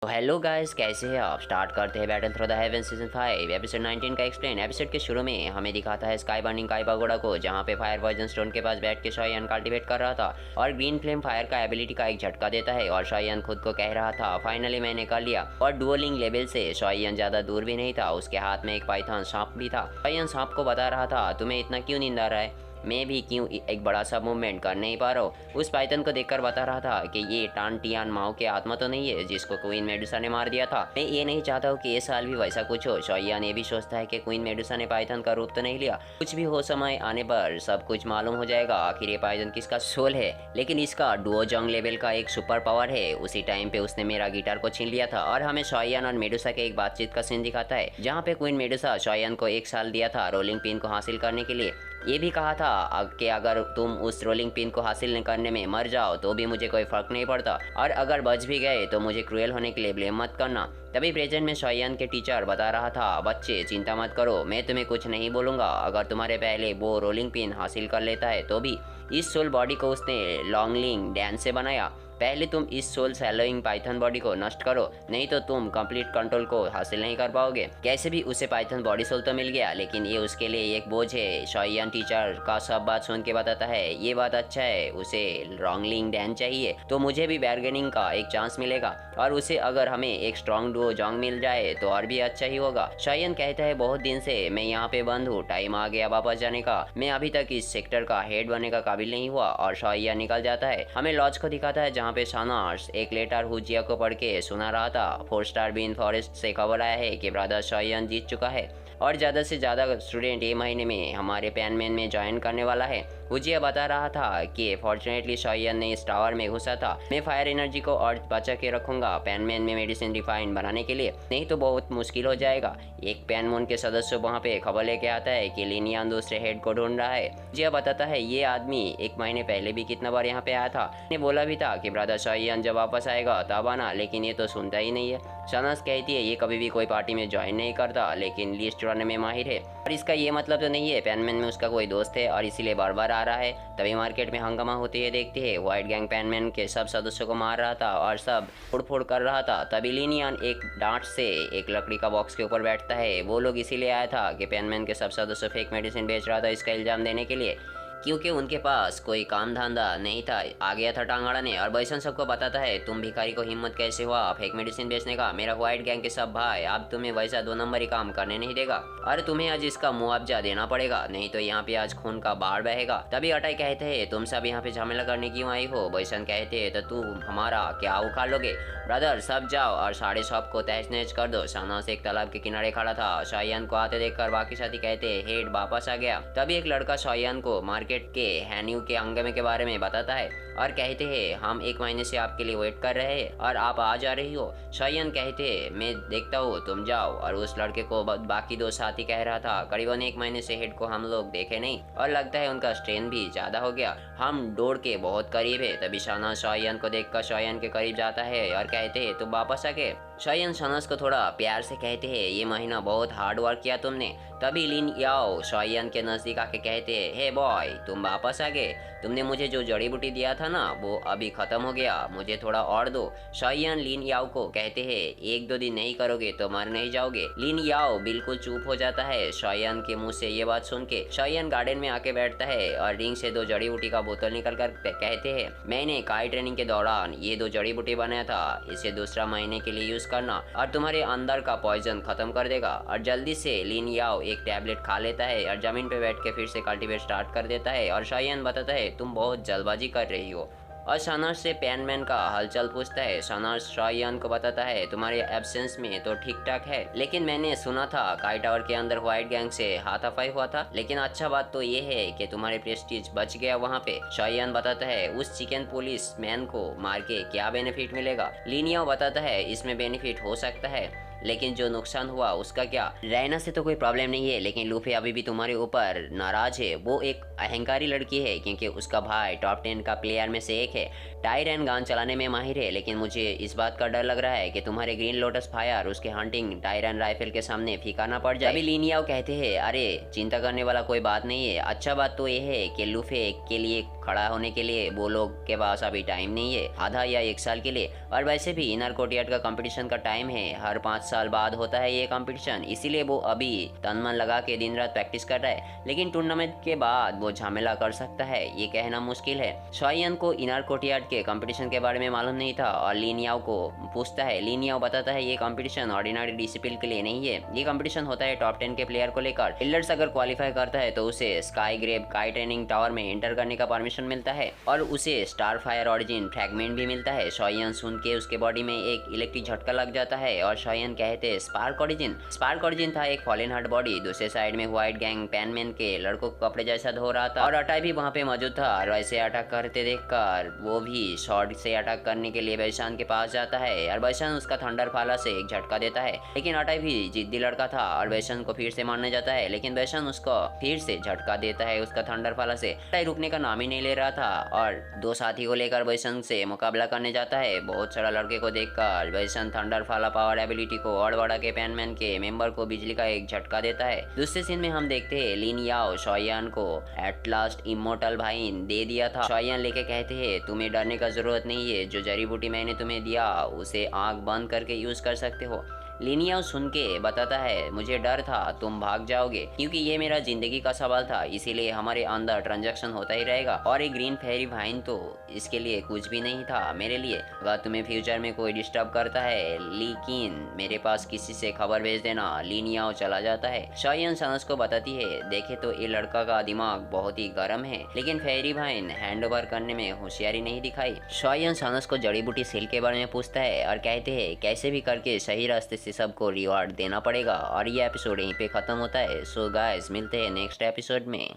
तो hello guys, कैसे हैं आप। स्टार्ट करते हैं battle through the haven season 5 episode 19 का एक्सप्लेन। एपिसोड के शुरू में हमें दिखाता है स्काई बर्निंग काई पागोडा को, जहां पे फायर वर्जन स्टोन के पास बैठ के शॉयन कल्टीवेट कर रहा था और ग्रीन फ्लेम फायर का एबिलिटी का एक झटका देता है और शॉयन खुद को कह रहा था फाइनली मैंने कर लिया। और डुओलिंग लेवल से शॉयन ज्यादा दूर भी नहीं था, उसके हाथ में एक पाइथन सांप भी था। शॉयन सांप को बता रहा था तुम्हें इतना क्यों नींद आ रहा है, मैं भी क्यों एक बड़ा सा मूवमेंट कर नहीं पा रहा हूँ। उस पाइथन को देखकर बता रहा था कि ये टांटियान माओ की आत्मा तो नहीं है जिसको क्वीन मेडुसा ने मार दिया था। मैं ये नहीं चाहता हूँ कि ये साल भी वैसा कुछ हो। शॉयन ये भी सोचता है कि क्वीन मेडुसा ने पाइथन का रूप तो नहीं लिया, कुछ भी हो समय आने पर सब कुछ मालूम हो जाएगा आखिर ये पाइथन किसका सोल है। लेकिन इसका डुओजोंग लेवल का एक सुपर पावर है। उसी टाइम पे उसने मेरा गिटार को छीन लिया था और हमें शॉयन और मेडुसा के एक बातचीत का सीन दिखाता है, जहाँ पे क्वीन मेडुसा शॉयन को 1 साल दिया था रोलिंग पिन को हासिल करने के लिए। ये भी कहा था कि अगर तुम उस रोलिंग पिन को हासिल करने में मर जाओ तो भी मुझे कोई फर्क नहीं पड़ता, और अगर बच भी गए तो मुझे क्रूएल होने के लिए ब्लेम मत करना। तभी प्रेजेंट में शॉयन के टीचर बता रहा था बच्चे चिंता मत करो, मैं तुम्हें कुछ नहीं बोलूँगा। अगर तुम्हारे पहले वो रोलिंग पिन हासिल कर लेता है तो भी। इस सोल बॉडी को उसने लॉन्गलिंग डैन से बनाया। पहले तुम इस सोल सैलोइंग पाइथन बॉडी को नष्ट करो, नहीं तो तुम कंप्लीट कंट्रोल को हासिल नहीं कर पाओगे। कैसे भी उसे पाइथन बॉडी सोल तो मिल गया, लेकिन ये उसके लिए एक बोझ है। शॉयन टीचर का सब बात सुन के बताता है ये बात अच्छा है, उसे लॉन्गलिंग डैन चाहिए तो मुझे भी बार्गेनिंग का एक चांस मिलेगा, और उसे अगर हमें एक स्ट्रॉन्ग डुओ जोंग मिल जाए तो और भी अच्छा ही होगा। शॉयन कहता है बहुत दिन से मैं यहाँ पे बंद हूँ, टाइम आ गया वापस जाने का। मैं अभी तक इस सेक्टर का हेड बनने का काबिल नहीं हुआ। और शॉयन निकल जाता है। हमें लॉज को दिखाता है जहाँ पे शानास एक लेटर हुजिया को पढ़ के सुना रहा था। 4 स्टार बीन फॉरेस्ट से खबर आया है कि ब्रदर शॉयन जीत चुका है और ज़्यादा से ज़्यादा स्टूडेंट ये महीने में हमारे पैनमैन में ज्वाइन करने वाला है। हुजिया बता रहा था कि फॉर्चुनेटली शॉयन ने इस टावर में घुसा था। मैं फायर एनर्जी को और बचा के रखूंगा पैनमैन में मेडिसिन रिफाइन बनाने के लिए, नहीं तो बहुत मुश्किल हो जाएगा। एक पैनमून के सदस्य वहाँ पे खबर लेके आता है कि लिनियान दूसरे हेड को ढूंढ रहा है। हुजिया बताता है ये आदमी 1 महीने पहले भी कितना बार यहाँ पे आया था, ने बोला भी था कि ब्रदर शॉयन जब वापस आएगा तब आना, लेकिन ये तो सुनता ही नहीं है। शानास कहती है ये कभी भी कोई पार्टी में ज्वाइन नहीं करता, लेकिन लिस्ट चुराने में माहिर है। और इसका ये मतलब तो नहीं है पैनमैन में उसका कोई दोस्त है और इसीलिए बार बार आ रहा है। तभी मार्केट में हंगामा होते हुए देखते हैं। व्हाइट गैंग पैनमैन के सब सदस्यों को मार रहा था और सब फोड़ कर रहा था। तभी लिनियन एक डांट से एक लकड़ी का बॉक्स के ऊपर बैठता है। वो लोग इसीलिए आया था कि पैनमैन के सब सदस्य फेक मेडिसिन बेच रहा था इसका इल्जाम देने के लिए, क्योंकि उनके पास कोई काम धंधा नहीं था। आ गया था टांगाड़ा ने और बैसन सबको बताता है तुम भिखारी को हिम्मत कैसे हुआ फेक मेडिसिन बेचने का। मेरा व्हाइट गैंग के सब भाई अब तुम्हें वैसा 2 नंबरी काम करने नहीं देगा, और तुम्हें आज इसका मुआवजा देना पड़ेगा, नहीं तो यहाँ पे आज खून का बाढ़ बहेगा। तभी अटाई कहते हैं तुम सब यहाँ पे झमेला करने क्यों आई हो। बैसन कहते हैं तो तुम हमारा क्या उखाड़ लोगे। ब्रदर सब जाओ और साढ़े शॉप को तहस नहस कर दो। शानास एक तालाब के किनारे खड़ा था। शॉयन को आते देखकर बाकी साथी कहते हैं हेड वापस आ गया। तभी एक लड़का शॉयन को मार्केट के हैन्यू के हंगामे के बारे में बताता है और कहते हैं हम 1 महीने से आपके लिए वेट कर रहे हैं और आप आ जा रही हो। शॉयन कहते हैं मैं देखता हूँ तुम जाओ। और उस लड़के को बाकी 2 साथी कह रहा था करीबन 1 महीने से हेड को हम लोग देखे नहीं और लगता है उनका स्ट्रेन भी ज्यादा हो गया, हम दौड़ के बहुत करीब है। तभी शानास शॉयन को देखकर शॉयन के करीब जाता है और कहते हैं तुम वापस आ गए। शॉयन शानास को थोड़ा प्यार से कहते हैं ये महीना बहुत हार्ड वर्क किया तुमने। तभी लिन याओ शॉयन के नजदीक आके कहते हैं हे बॉय तुम वापस आ गए, तुमने मुझे जो जड़ी बूटी दिया था ना वो अभी खत्म हो गया, मुझे थोड़ा और दो। शॉयन लिन याओ को कहते हैं 1-2 दिन नहीं करोगे तो मर नहीं जाओगे। लिन याओ बिल्कुल चुप हो जाता है शॉयन के मुंह से ये बात सुन के। शॉयन गार्डन में आके बैठता है और रिंग से 2 जड़ी बूटी का बोतल निकल कर कहते हैं मैंने काई ट्रेनिंग के दौरान ये 2 जड़ी बूटी बनाया था, इसे दूसरा महीने के लिए यूज करना और तुम्हारे अंदर का पॉइजन खत्म कर देगा। और जल्दी से लिन याओ एक टैबलेट खा लेता है और जमीन पे बैठ के फिर से कल्टीवेट स्टार्ट कर देता है। और शॉयन बताता है तुम बहुत जल्दबाजी कर रही हो। और शानास से पैनमैन का हलचल पूछता है। शानास शॉयन को बताता है तुम्हारे एब्सेंस में तो ठीक ठाक है, लेकिन मैंने सुना था काई टावर के अंदर व्हाइट गैंग से हाथापाई हुआ था, लेकिन अच्छा बात तो ये है कि तुम्हारे प्रेस्टीज बच गया वहाँ पे। शॉयन बताता है उस चिकन पुलिस मैन को मार के क्या बेनिफिट मिलेगा। लिनिया बताता है इसमें बेनिफिट हो सकता है, लेकिन जो नुकसान हुआ उसका क्या? रैना से तो कोई प्रॉब्लम नहीं है, लेकिन लूफी अभी भी तुम्हारे ऊपर नाराज है। वो एक अहंकारी लड़की है क्योंकि उसका भाई टॉप 10 का प्लेयर में से एक है, टायरन गन चलाने में माहिर है। लेकिन मुझे इस बात का डर लग रहा है कि तुम्हारे ग्रीन लोटस फायर उसके हंटिंग टायरन राइफल के सामने फीका ना पड़ जाए। अभी लिनियाओ कहते हैं, अरे चिंता करने वाला कोई बात नहीं है। अच्छा बात तो ये है कि लूफे के लिए खड़ा होने के लिए वो लोग के पास अभी टाइम नहीं है, आधा या 1 साल के लिए। और वैसे भी इनर कोर्टयार्ड का कंपटीशन का टाइम है, हर 5 साल बाद होता है ये कंपटीशन, इसीलिए वो अभी तन मन लगा के दिन रात प्रैक्टिस कर रहा है। लेकिन टूर्नामेंट के बाद वो झमेला कर सकता है, ये कहना मुश्किल है। शॉयन को इनर कोर्टयार्ड के कंपटीशन के बारे में मालूम नहीं था और लिनियाओ को पूछता है। लिनियाओ बताता है ये कंपटीशन ऑर्डिनरी डिसिप्लिन के लिए नहीं है, ये कंपटीशन होता है टॉप 10 के प्लेयर को लेकर। इल्डर्स अगर क्वालिफाई करता है तो उसे स्काई ग्रेव काई ट्रेनिंग टावर में एंटर करने का परमिशन मिलता है और उसे स्टार फायर ऑरिजिन फ्रैगमेंट भी मिलता है। शॉयन सुन के उसके बॉडी में एक इलेक्ट्रिक झटका लग जाता है और शॉयन कहते हैं स्पार्क ऑरिजिन। स्पार्क ऑरिजिन था एक फॉलन हार्ट बॉडी, दूसरे साइड में व्हाइट गैंग पैनमैन के लड़कों को कपड़े जैसा धो रहा था और अटाई भी वहाँ पे मौजूद था। और वैसे अटैक करते देखकर वो भी शॉर्ट से अटैक करने के लिए बैशान के पास जाता है और बैशान उसका थंडर फाला से एक झटका देता है। लेकिन अटाई भी जिद्दी लड़का था और बैशान को फिर से मारने जाता है, लेकिन बैशान उसको फिर से झटका देता है उसका थंडर फाला से। अटाई रुकने का नाम ही नहीं ले रहा था और 2 साथी को लेकर बैशान से मुकाबला करने जाता है। बहुत सारा लड़के को देखकर बैशान थंडर फाला पावर एबिलिटी को और बढ़ा के पैनमैन के मेंबर को बिजली का एक झटका देता है। दूसरे सीन में हम देखते हैं लिनियाओ शॉयन को एट लास्ट इमोर्टल भाइन दे दिया था। शॉयन लेके कहते हैं तुम्हें डरने का जरूरत नहीं है, जो जड़ी बूटी मैंने तुम्हें दिया उसे आंख बंद करके यूज कर सकते हो। लिनियाओ सुन के बताता है मुझे डर था तुम भाग जाओगे, क्योंकि ये मेरा जिंदगी का सवाल था, इसीलिए हमारे अंदर ट्रांजैक्शन होता ही रहेगा। और एक ग्रीन फेरी भाइन तो इसके लिए कुछ भी नहीं था मेरे लिए। अगर तुम्हें फ्यूचर में कोई डिस्टर्ब करता है लेकिन मेरे पास किसी से खबर भेज देना। लिनियाओ चला जाता है। शॉयन सानस को बताती है देखे तो ये लड़का का दिमाग बहुत ही गर्म है, लेकिन फेरी भाइन हैंड ओवर करने में होशियारी नहीं दिखाई। शॉयन सानस को जड़ी बूटी सेल के बारे में पूछता है और कहते हैं कैसे भी करके सही रास्ते से सबको रिवार्ड देना पड़ेगा। और ये एपिसोड यहीं पे खत्म होता है। सो गाइस मिलते हैं नेक्स्ट एपिसोड में।